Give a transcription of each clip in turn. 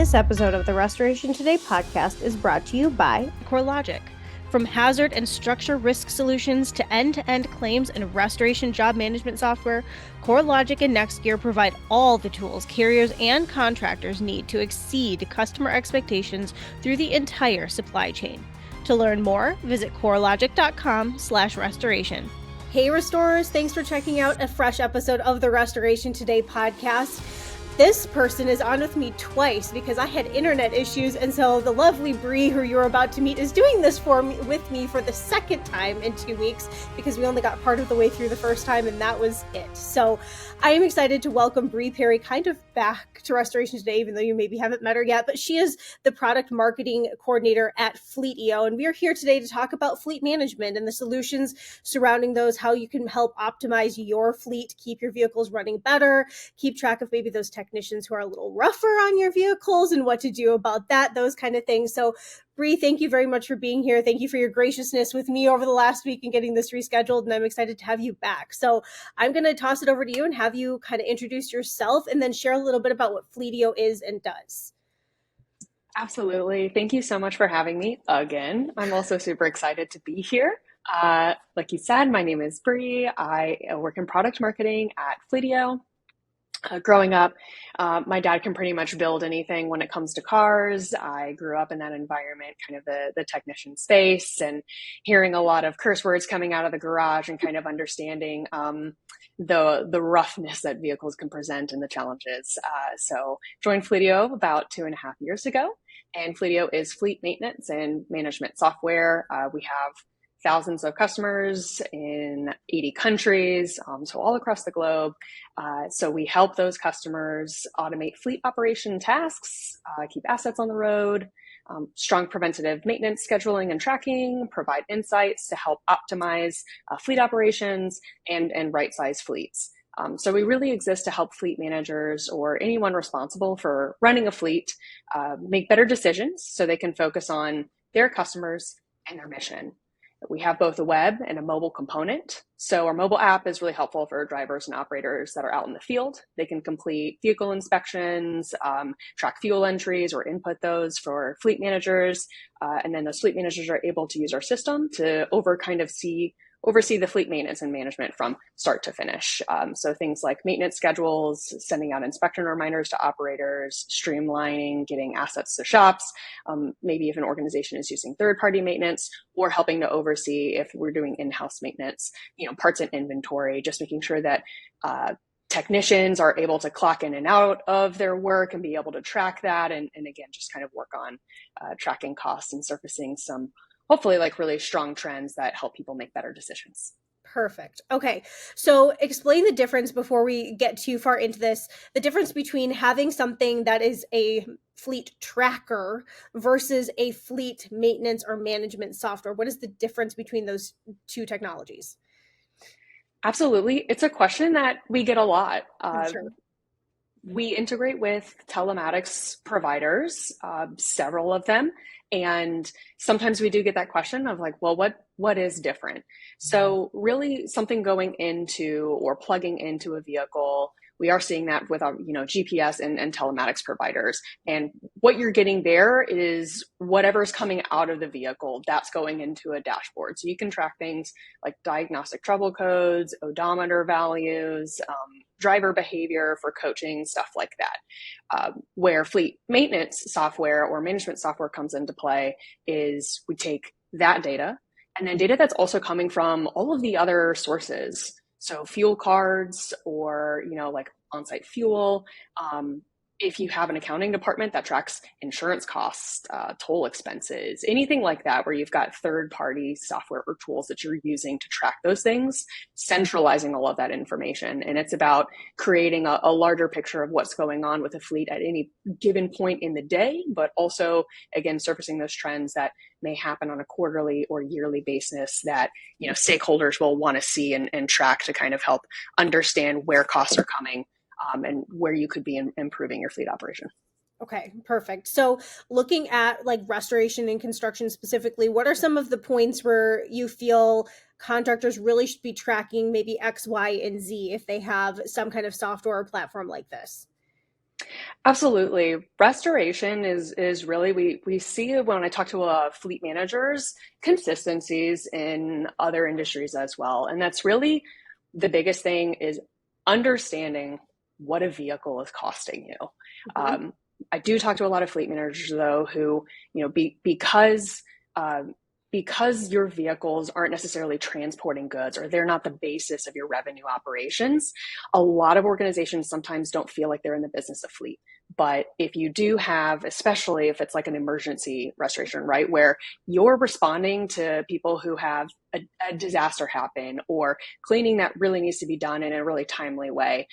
This episode of the Restoration Today podcast is brought to you by CoreLogic. From hazard and structure risk solutions to end-to-end claims and restoration job management software, CoreLogic and NextGear provide all the tools carriers and contractors need to exceed customer expectations through the entire supply chain. To learn more, visit corelogic.com/restoration. Hey restorers, thanks for checking out a fresh episode of the Restoration Today podcast. This person is on with me twice because I had internet issues, and so the lovely Bri, who you're about to meet, is doing this with me for the second time in 2 weeks because we only got part of the way through the first time, and that was it. So I am excited to welcome Bri Perry kind of back to Restoration Today, even though you maybe haven't met her yet, but she is the product marketing coordinator at Fleetio, and we are here today to talk about fleet management and the solutions surrounding those, how you can help optimize your fleet, keep your vehicles running better, keep track of maybe those technicians who are a little rougher on your vehicles and what to do about that, those kind of things. So Bri, thank you very much for being here. Thank you for your graciousness with me over the last week and getting this rescheduled, and I'm excited to have you back. So I'm going to toss it over to you and have you kind of introduce yourself and then share a little bit about what Fleetio is and does. Absolutely. Thank you so much for having me again. I'm also super excited to be here. Like you said, my name is Bri. I work in product marketing at Fleetio. Growing up, my dad can pretty much build anything when it comes to cars. I grew up in that environment, kind of the technician space, and hearing a lot of curse words coming out of the garage and kind of understanding the roughness that vehicles can present and the challenges. So joined Fleetio about 2.5 years ago, and Fleetio is fleet maintenance and management software. We have thousands of customers in 80 countries, so all across the globe. So we help those customers automate fleet operation tasks, keep assets on the road, strong preventative maintenance scheduling and tracking, provide insights to help optimize fleet operations and right-size fleets. So we really exist to help fleet managers or anyone responsible for running a fleet make better decisions so they can focus on their customers and their mission. We have both a web and a mobile component. So our mobile app is really helpful for drivers and operators that are out in the field. They can complete vehicle inspections, track fuel entries, or input those for fleet managers. And then those fleet managers are able to use our system to oversee the fleet maintenance and management from start to finish. So things like maintenance schedules, sending out inspection reminders to operators, streamlining, getting assets to shops, maybe if an organization is using third-party maintenance, or helping to oversee if we're doing in-house maintenance, parts and inventory, just making sure that technicians are able to clock in and out of their work and be able to track that. And again, just kind of work on tracking costs and surfacing some hopefully like really strong trends that help people make better decisions. Perfect. Okay. So explain the difference before we get too far into this, the difference between having something that is a fleet tracker versus a fleet maintenance or management software. What is the difference between those two technologies? Absolutely. It's a question that we get a lot. Sure. We integrate with telematics providers, several of them. And sometimes we do get that question of like, well, what is different? So really something going into or plugging into a vehicle, we are seeing that with our, GPS and telematics providers. And what you're getting there is whatever's coming out of the vehicle that's going into a dashboard. So you can track things like diagnostic trouble codes, odometer values, driver behavior for coaching, stuff like that. Where fleet maintenance software or management software comes into play is we take that data and then data that's also coming from all of the other sources. So fuel cards or, like on-site fuel. If you have an accounting department that tracks insurance costs, toll expenses, anything like that, where you've got third-party software or tools that you're using to track those things, centralizing all of that information. And it's about creating a larger picture of what's going on with a fleet at any given point in the day, but also, again, surfacing those trends that may happen on a quarterly or yearly basis that, stakeholders will want to see and track to kind of help understand where costs are coming. And where you could be improving your fleet operation. Okay, perfect. So looking at like restoration and construction specifically, what are some of the points where you feel contractors really should be tracking maybe X, Y, and Z if they have some kind of software or platform like this? Absolutely. Restoration is really we see it when I talk to fleet managers, consistencies in other industries as well. And that's really the biggest thing is understanding what a vehicle is costing you. Hmm. Um, I do talk to a lot of fleet managers though who, um, because your vehicles aren't necessarily transporting goods or they're not the basis of your revenue operations, a lot of organizations sometimes don't feel like they're in the business of fleet. But if you do have, especially if it's like an emergency restoration, right, where you're responding to people who have a disaster happen or cleaning that really needs to be done in a really timely way,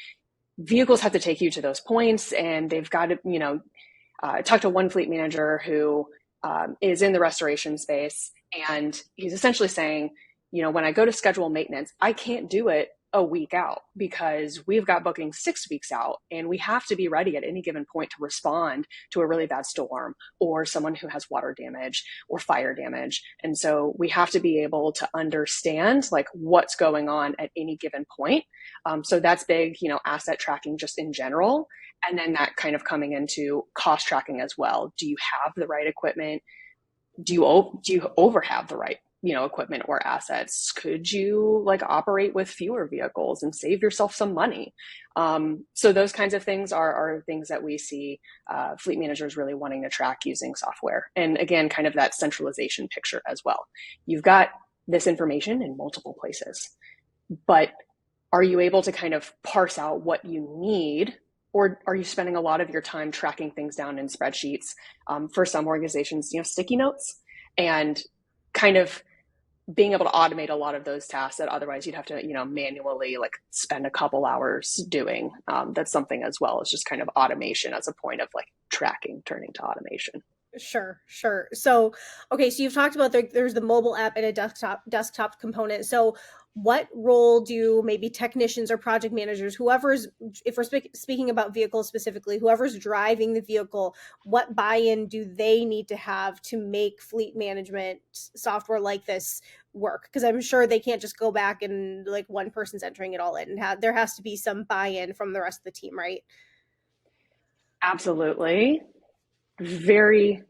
vehicles have to take you to those points and they've got to, I talked to one fleet manager who is in the restoration space, and he's essentially saying, when I go to schedule maintenance, I can't do it a week out because we've got bookings 6 weeks out, and we have to be ready at any given point to respond to a really bad storm or someone who has water damage or fire damage. And so we have to be able to understand like what's going on at any given point. So that's big, asset tracking just in general. And then that kind of coming into cost tracking as well. Do you have the right equipment? Do you over have the right equipment or assets? Could you like operate with fewer vehicles and save yourself some money? So those kinds of things are things that we see fleet managers really wanting to track using software. And again, kind of that centralization picture as well. You've got this information in multiple places, but are you able to kind of parse out what you need, or are you spending a lot of your time tracking things down in spreadsheets? For some organizations, sticky notes, and kind of being able to automate a lot of those tasks that otherwise you'd have to, manually like spend a couple hours doing. That's something as well as just kind of automation as a point of like tracking turning to automation. Sure, sure. So, okay, so you've talked about there's the mobile app and a desktop component. So, what role do maybe technicians or project managers, whoever's, if we're speaking about vehicles specifically, whoever's driving the vehicle, what buy-in do they need to have to make fleet management software like this work? Because I'm sure they can't just go back and like one person's entering it all in. There has to be some buy-in from the rest of the team, right? Absolutely. Very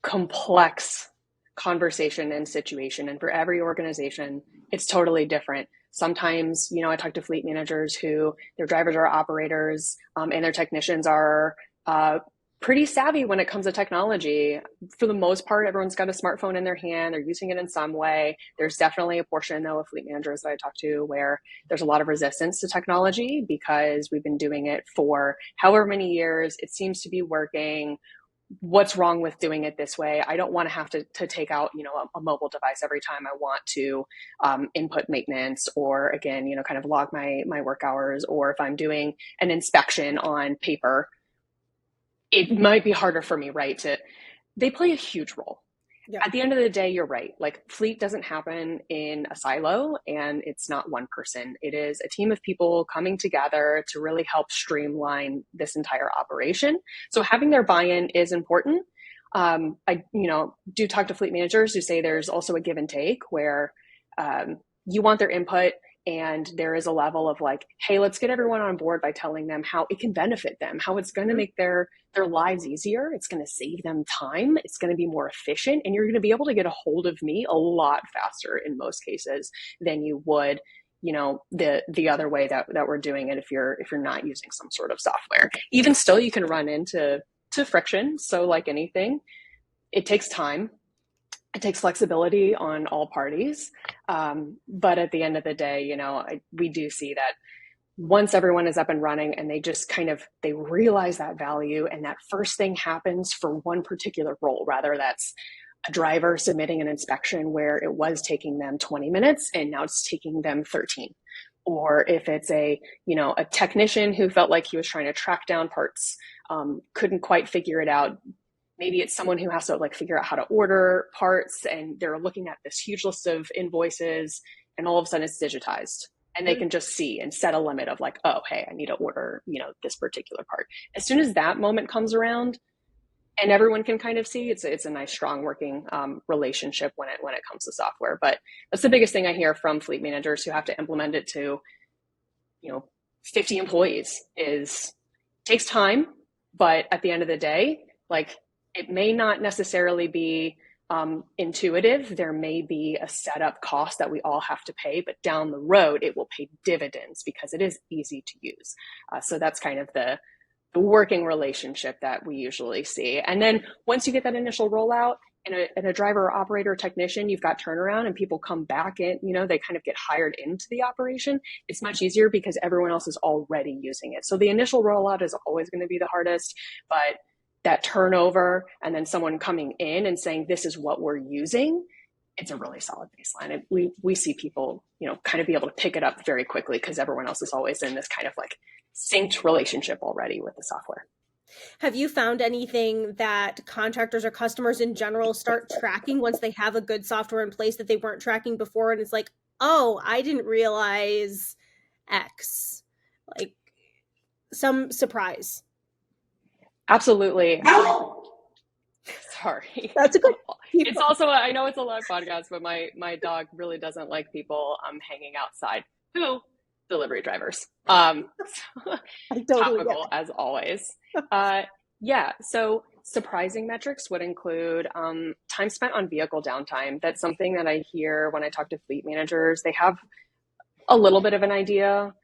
complex conversation and situation. And for every organization, it's totally different. Sometimes, I talk to fleet managers who their drivers are operators, and their technicians are pretty savvy when it comes to technology. For the most part, everyone's got a smartphone in their hand. They're using it in some way. There's definitely a portion, though, of fleet managers that I talk to where there's a lot of resistance to technology because we've been doing it for however many years. It seems to be working. What's wrong with doing it this way? I don't want to have to take out, a mobile device every time I want to input maintenance or again, kind of log my work hours, or if I'm doing an inspection on paper, it might be harder for me, right? They play a huge role. Yeah. At the end of the day, you're right. Like fleet doesn't happen in a silo, and it's not one person. It is a team of people coming together to really help streamline this entire operation. So having their buy-in is important. I do talk to fleet managers who say there's also a give and take where you want their input, and there is a level of like, hey, let's get everyone on board by telling them how it can benefit them, how it's going to make their lives easier. It's going to save them time. It's going to be more efficient. And you're going to be able to get a hold of me a lot faster in most cases than you would, the other way that we're doing it if you're not using some sort of software. Even still, you can run into friction. So like anything, it takes time. It takes flexibility on all parties. But at the end of the day, we do see that once everyone is up and running and they just they realize that value, and that first thing happens for one particular role, rather that's a driver submitting an inspection where it was taking them 20 minutes and now it's taking them 13. Or if it's a technician who felt like he was trying to track down parts, couldn't quite figure it out. Maybe it's someone who has to like figure out how to order parts, and they're looking at this huge list of invoices, and all of a sudden it's digitized, and they can just see and set a limit of like, oh, hey, I need to order, this particular part. As soon as that moment comes around and everyone can kind of see, it's a nice, strong working relationship when it comes to software. But that's the biggest thing I hear from fleet managers who have to implement it to, 50 employees is it takes time. But at the end of the day, like it may not necessarily be intuitive. There may be a setup cost that we all have to pay, but down the road, it will pay dividends because it is easy to use. So that's kind of the working relationship that we usually see. And then once you get that initial rollout, and a driver or operator or technician, you've got turnaround and people come back in, they kind of get hired into the operation. It's much easier because everyone else is already using it. So the initial rollout is always going to be the hardest, but that turnover and then someone coming in and saying, this is what we're using, it's a really solid baseline. And we see people, kind of be able to pick it up very quickly because everyone else is always in this kind of like synced relationship already with the software. Have you found anything that contractors or customers in general start tracking once they have a good software in place that they weren't tracking before? And it's like, oh, I didn't realize X, like some surprise. Absolutely. Sorry. That's a good. It's also, I know it's a live podcast, but my dog really doesn't like people hanging outside. Who? Delivery drivers. I totally topical as always. Yeah. So surprising metrics would include time spent on vehicle downtime. That's something that I hear when I talk to fleet managers. They have a little bit of an idea.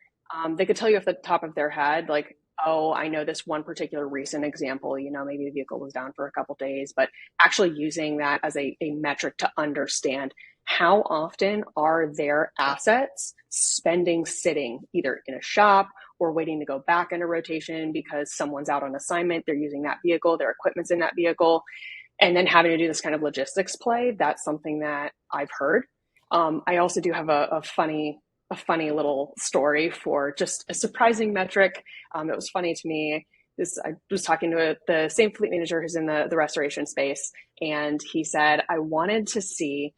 They could tell you off the top of their head, like, oh, I know this one particular recent example, maybe the vehicle was down for a couple days, but actually using that as a metric to understand how often are their assets spending sitting either in a shop or waiting to go back into rotation because someone's out on assignment, they're using that vehicle, their equipment's in that vehicle, and then having to do this kind of logistics play. That's something that I've heard. I also do have a funny little story for just a surprising metric. It was funny to me. I was talking to the same fleet manager who's in the restoration space, and he said, I wanted to see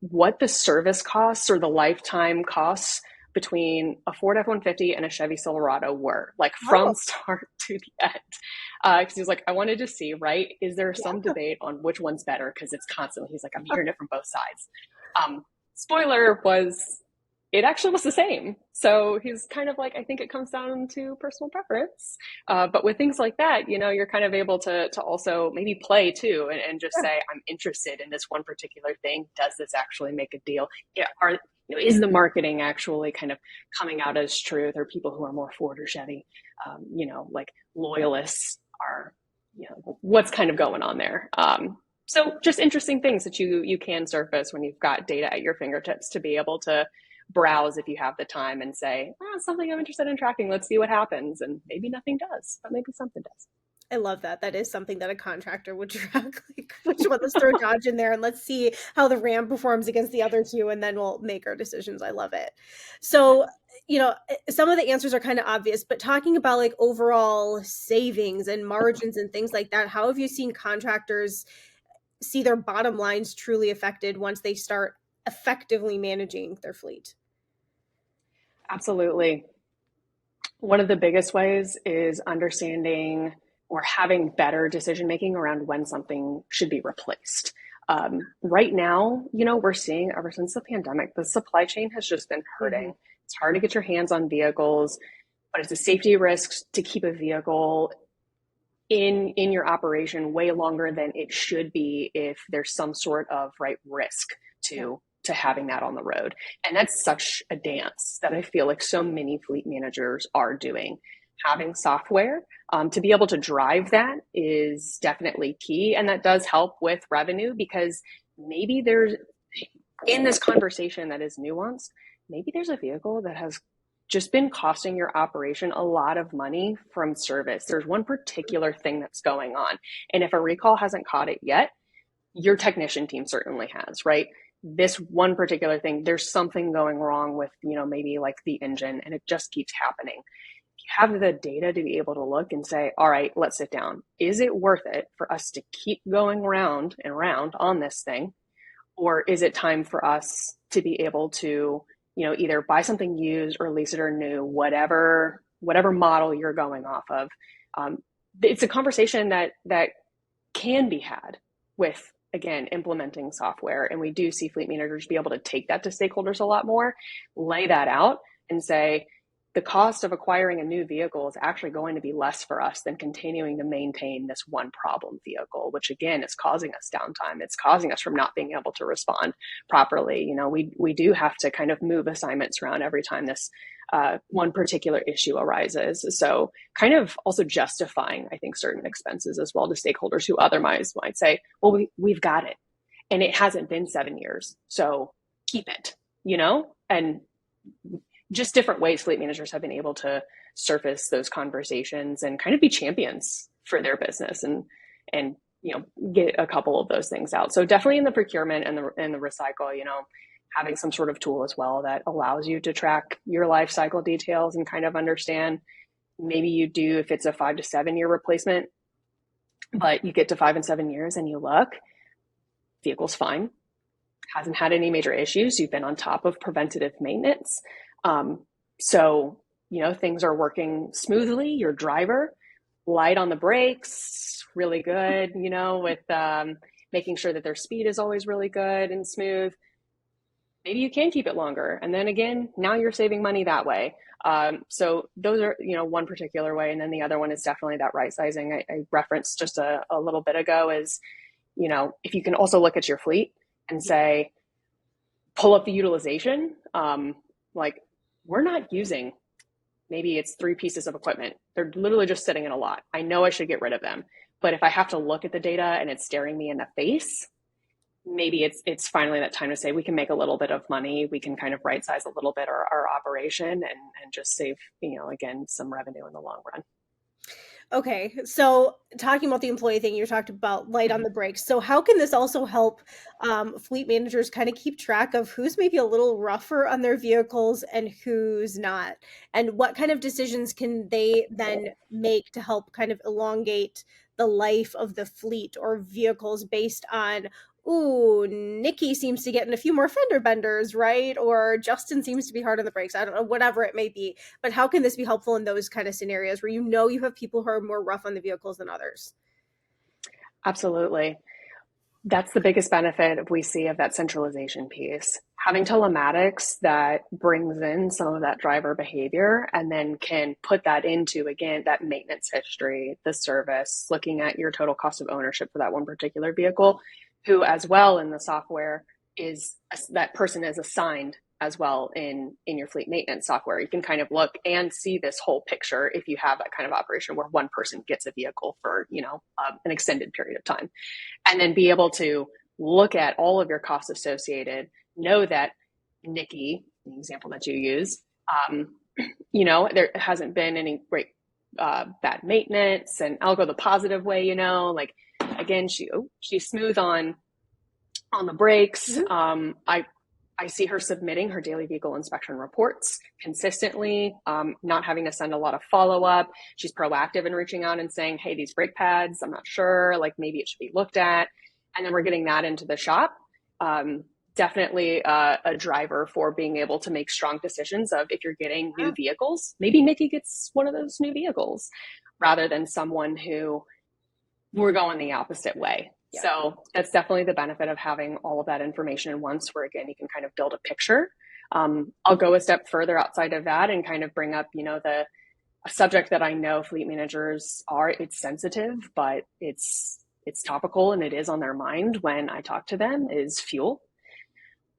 what the service costs or the lifetime costs between a Ford F-150 and a Chevy Silverado were, like from start to the end. Because he was like, I wanted to see, right? Is there some debate on which one's better? Because it's constantly, he's like, I'm hearing it from both sides. Spoiler was, it actually was the same. So he's kind of like, I think it comes down to personal preference. But with things like that, you're kind of able to also maybe play too and just say, I'm interested in this one particular thing. Does this actually make a deal? Yeah. Is the marketing actually kind of coming out as truth? Or people who are more Ford or Chevy, like loyalists are, what's kind of going on there? So just interesting things that you can surface when you've got data at your fingertips to be able to browse if you have the time and say, something I'm interested in tracking. Let's see what happens. And maybe nothing does, but maybe something does. I love that. That is something that a contractor would track. Like, which one, let's throw Dodge in there and let's see how the Ram performs against the other two, and then we'll make our decisions. I love it. So, some of the answers are kind of obvious, but talking about like overall savings and margins and things like that, how have you seen contractors see their bottom lines truly affected once they start effectively managing their fleet? Absolutely. One of the biggest ways is understanding or having better decision making around when something should be replaced. Right now, we're seeing ever since the pandemic, the supply chain has just been hurting. It's hard to get your hands on vehicles, but it's a safety risk to keep a vehicle in your operation way longer than it should be if there's some sort of risk to having that on the road. And that's such a dance that I feel like so many fleet managers are doing. Having software to be able to drive that is definitely key. And that does help with revenue because maybe there's, in this conversation that is nuanced, maybe there's a vehicle that has just been costing your operation a lot of money from service. There's one particular thing that's going on. And if a recall hasn't caught it yet, your technician team certainly has, right? This one particular thing, there's something going wrong with, maybe like the engine, and it just keeps happening. If you have the data to be able to look and say, all right, let's sit down. Is it worth it for us to keep going round and round on this thing? Or is it time for us to be able to, either buy something used or lease it or new, whatever model you're going off of? It's a conversation that can be had with, again, implementing software. And we do see fleet managers be able to take that to stakeholders a lot more, lay that out and say, the cost of acquiring a new vehicle is actually going to be less for us than continuing to maintain this one problem vehicle, which again is causing us downtime. It's causing us from not being able to respond properly. You know, we do have to kind of move assignments around every time this one particular issue arises. So kind of also justifying, I think, certain expenses as well to stakeholders who otherwise might say, well, we've got it. And it hasn't been 7 years. So keep it, you know? And just different ways fleet managers have been able to surface those conversations and kind of be champions for their business and you know, get a couple of those things out. So definitely in the procurement and the recycle, you know, having some sort of tool as well that allows you to track your life cycle details and kind of understand, maybe you do, if it's a 5 to 7 year replacement, but you get to 5 and 7 years and you look, vehicle's fine, hasn't had any major issues. You've been on top of preventative maintenance. So, you know, things are working smoothly. Your driver, light on the brakes, really good, you know, with making sure that their speed is always really good and smooth. Maybe you can keep it longer. And then again, now you're saving money that way. So those are, you know, one particular way. And then the other one is definitely that right sizing I referenced just a little bit ago is, you know, if you can also look at your fleet and say, pull up the utilization, like we're not using, maybe it's 3 pieces of equipment. They're literally just sitting in a lot. I know I should get rid of them, but if I have to look at the data and it's staring me in the face, maybe it's finally that time to say we can make a little bit of money. We can kind of right size a little bit our operation and just save, you know, again, some revenue in the long run. Okay, so talking about the employee thing, you talked about light on the brakes. So how can this also help fleet managers kind of keep track of who's maybe a little rougher on their vehicles and who's not? And what kind of decisions can they then make to help kind of elongate the life of the fleet or vehicles based on, ooh, Nikki seems to get in a few more fender benders, right? Or Justin seems to be hard on the brakes. I don't know, whatever it may be. But how can this be helpful in those kind of scenarios where you know you have people who are more rough on the vehicles than others? Absolutely. That's the biggest benefit we see of that centralization piece. Having telematics that brings in some of that driver behavior and then can put that into, again, that maintenance history, the service, looking at your total cost of ownership for that one particular vehicle, who as well in the software is, that person is assigned as well in your fleet maintenance software. You can kind of look and see this whole picture if you have that kind of operation where one person gets a vehicle for, you know, an extended period of time, and then be able to look at all of your costs associated, know that Nikki, the example that you use, you know, there hasn't been any great bad maintenance, and I'll go the positive way, you know, like again, she's smooth on the brakes. I see her submitting her daily vehicle inspection reports consistently, not having to send a lot of follow-up. She's proactive in reaching out and saying, hey, these brake pads, I'm not sure, like maybe it should be looked at. And then we're getting that into the shop. Definitely a driver for being able to make strong decisions of if you're getting new vehicles, maybe Nikki gets one of those new vehicles rather than someone who we're going the opposite way. Yeah. So that's definitely the benefit of having all of that information in once, where again, you can kind of build a picture. I'll go a step further outside of that and kind of bring up, you know, a subject that I know fleet managers it's sensitive, but it's topical and it is on their mind when I talk to them, is fuel.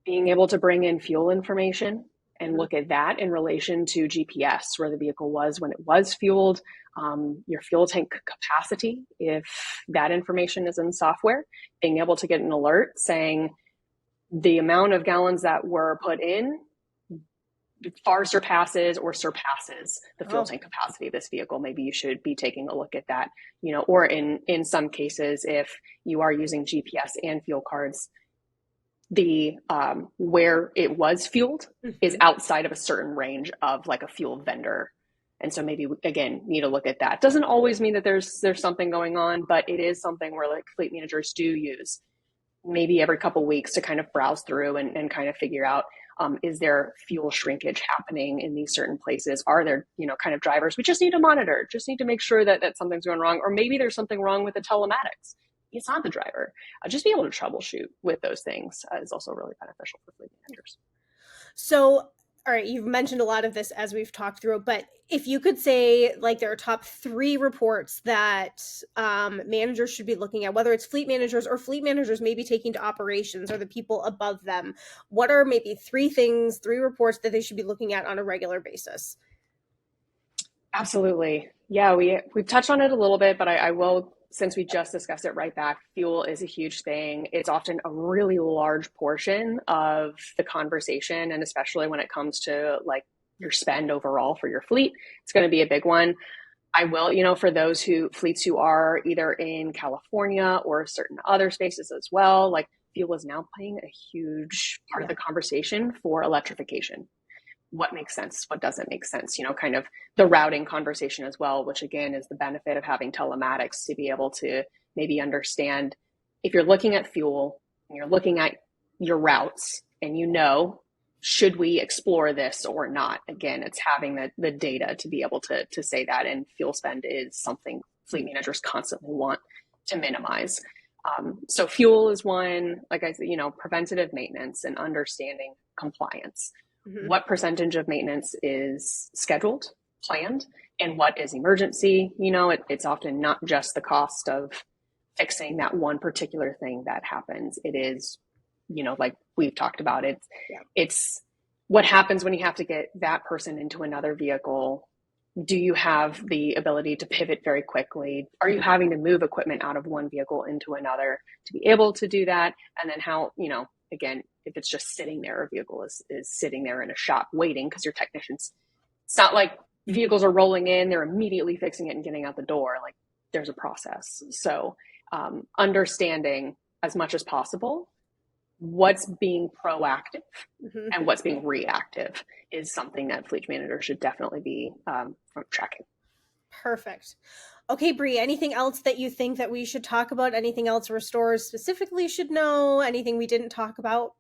Being able to bring in fuel information and look at that in relation to GPS, where the vehicle was when it was fueled, your fuel tank capacity, if that information is in software, being able to get an alert saying the amount of gallons that were put in far surpasses the fuel tank capacity of this vehicle. Maybe you should be taking a look at that, you know, or in some cases, if you are using GPS and fuel cards, the where it was fueled is outside of a certain range of like a fuel vendor. And so maybe, again, need to look at that. Doesn't always mean that there's something going on, but it is something where like fleet managers do use maybe every couple of weeks to kind of browse through and kind of figure out, is there fuel shrinkage happening in these certain places? Are there, you know, kind of drivers we just need to monitor, just need to make sure that something's going wrong, or maybe there's something wrong with the telematics. It's not the driver. Just be able to troubleshoot with those things is also really beneficial for fleet managers. So All right, you've mentioned a lot of this as we've talked through, but if you could say like there are top 3 reports that managers should be looking at, whether it's fleet managers or fleet managers maybe taking to operations or the people above them, what are maybe 3 reports that they should be looking at on a regular basis? Absolutely. Yeah, we've touched on it a little bit, but I will, since we just discussed it right back, fuel is a huge thing. It's often a really large portion of the conversation, and especially when it comes to like your spend overall for your fleet, it's going to be a big one. I will, for those fleets who are either in California or certain other spaces as well, like fuel is now playing a huge part of the conversation for electrification. What makes sense, what doesn't make sense, kind of the routing conversation as well, which again is the benefit of having telematics to be able to maybe understand if you're looking at fuel and you're looking at your routes and should we explore this or not? Again, it's having the data to be able to say that, and fuel spend is something fleet managers constantly want to minimize. So fuel is one, like I said, preventative maintenance and understanding compliance. What percentage of maintenance is scheduled, planned, and what is emergency? It's often not just the cost of fixing that one particular thing that happens. It is, like we've talked about, it's what happens when you have to get that person into another vehicle. Do you have the ability to pivot very quickly? Are you having to move equipment out of one vehicle into another to be able to do that? And then how, again, if it's just sitting there, a vehicle is sitting there in a shop waiting because your technicians, it's not like vehicles are rolling in, they're immediately fixing it and getting out the door. Like there's a process. So understanding as much as possible what's being proactive and what's being reactive is something that fleet managers should definitely be tracking. Perfect. Okay, Bri, anything else that you think that we should talk about? Anything else restorers specifically should know? Anything we didn't talk about?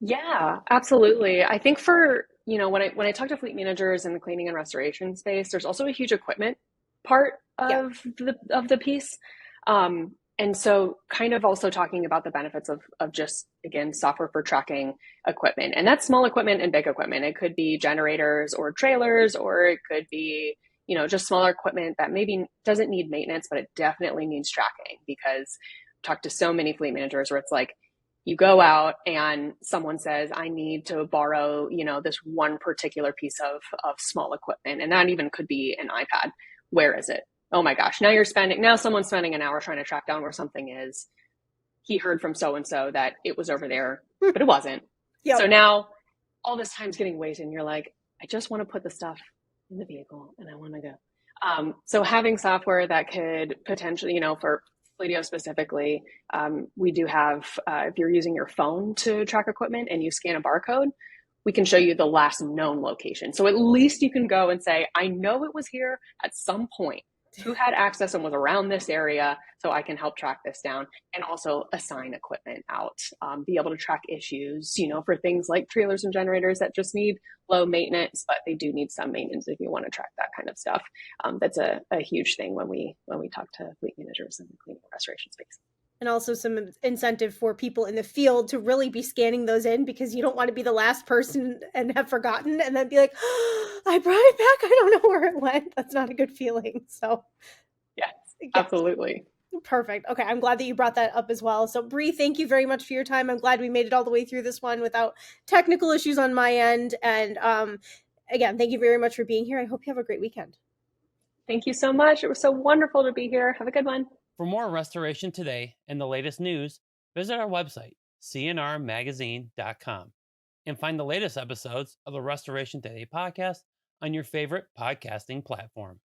Yeah, absolutely. I think for, when I talk to fleet managers in the cleaning and restoration space, there's also a huge equipment part of the piece. And so kind of also talking about the benefits of just, again, software for tracking equipment. And that's small equipment and big equipment. It could be generators or trailers, or it could be, just smaller equipment that maybe doesn't need maintenance, but it definitely needs tracking. Because I've talked to so many fleet managers where it's like, you go out and someone says, I need to borrow, this one particular piece of small equipment. And that even could be an iPad. Where is it? Oh my gosh, now someone's spending an hour trying to track down where something is. He heard from so-and-so that it was over there, but it wasn't. Yep. So now all this time's getting wasted and you're like, I just want to put the stuff in the vehicle and I want to go. So having software that could potentially, for Fleetio specifically, we do have, if you're using your phone to track equipment and you scan a barcode, we can show you the last known location. So at least you can go and say, I know it was here at some point. Who had access and was around this area, so I can help track this down, and also assign equipment out, be able to track issues, for things like trailers and generators that just need low maintenance, but they do need some maintenance if you want to track that kind of stuff. That's a huge thing when we talk to fleet managers in the cleaning and restoration space. And also some incentive for people in the field to really be scanning those in, because you don't want to be the last person and have forgotten and then be like, oh, I brought it back, I don't know where it went. That's not a good feeling. So yes. Absolutely. Perfect. Okay, I'm glad that you brought that up as well. So Bri, thank you very much for your time. I'm glad we made it all the way through this one without technical issues on my end. And again, thank you very much for being here. I hope you have a great weekend. Thank you so much. It was so wonderful to be here. Have a good one. For more Restoration Today and the latest news, visit our website, cnrmagazine.com, and find the latest episodes of the Restoration Today podcast on your favorite podcasting platform.